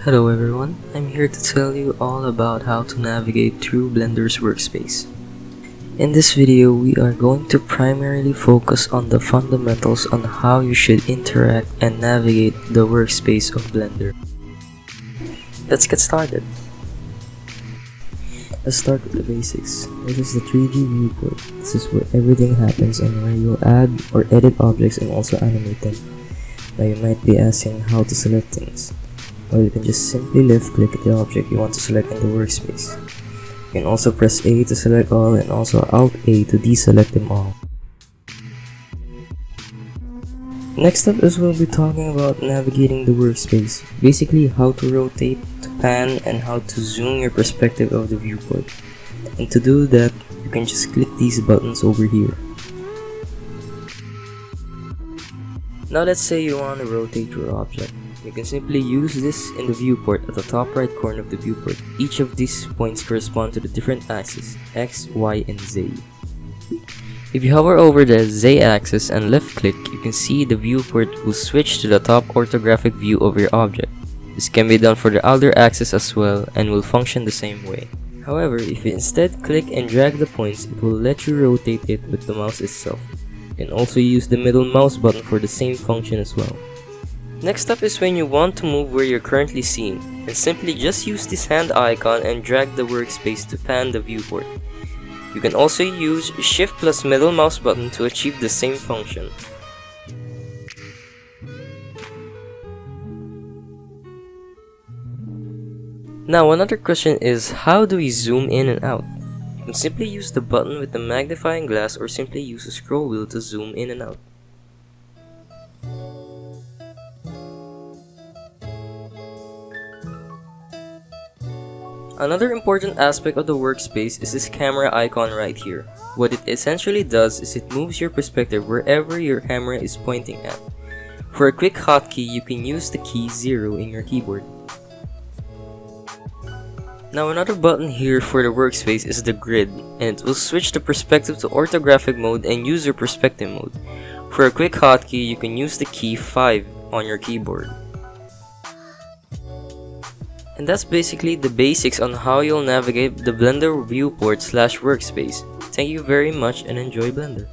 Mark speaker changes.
Speaker 1: Hello everyone, I'm here to tell you all about how to navigate through Blender's Workspace. In this video, we are going to primarily focus on the fundamentals on how you should interact and navigate the workspace of Blender. Let's get started. Let's start with the basics. This is the 3D viewport. This is where everything happens and where you'll add or edit objects and also animate them. Now you might be asking how to select things. Well, you can just simply left-click the object you want to select in the workspace. You can also press A to select all and also Alt-A to deselect them all. Next up is we'll be talking about navigating the workspace. Basically how to rotate, to pan, and how to zoom your perspective of the viewport. And to do that, you can just click these buttons over here. Now let's say you want to rotate your object. You can simply use this in the viewport at the top right corner of the viewport. Each of these points correspond to the different axes, X, Y, and Z. If you hover over the Z axis and left click, you can see the viewport will switch to the top orthographic view of your object. This can be done for the other axis as well and will function the same way. However, if you instead click and drag the points, it will let you rotate it with the mouse itself. You can also use the middle mouse button for the same function as well. Next up is when you want to move where you're currently seeing, and simply just use this hand icon and drag the workspace to pan the viewport. You can also use Shift plus middle mouse button to achieve the same function. Now another question is, how do we zoom in and out? You can simply use the button with the magnifying glass or simply use a scroll wheel to zoom in and out. Another important aspect of the workspace is this camera icon right here. What it essentially does is it moves your perspective wherever your camera is pointing at. For a quick hotkey, you can use the key 0 in your keyboard. Now another button here for the workspace is the grid, and it will switch the perspective to orthographic mode and user perspective mode. For a quick hotkey, you can use the key 5 on your keyboard. And that's basically the basics on how you'll navigate the Blender viewport/workspace. Thank you very much and enjoy Blender.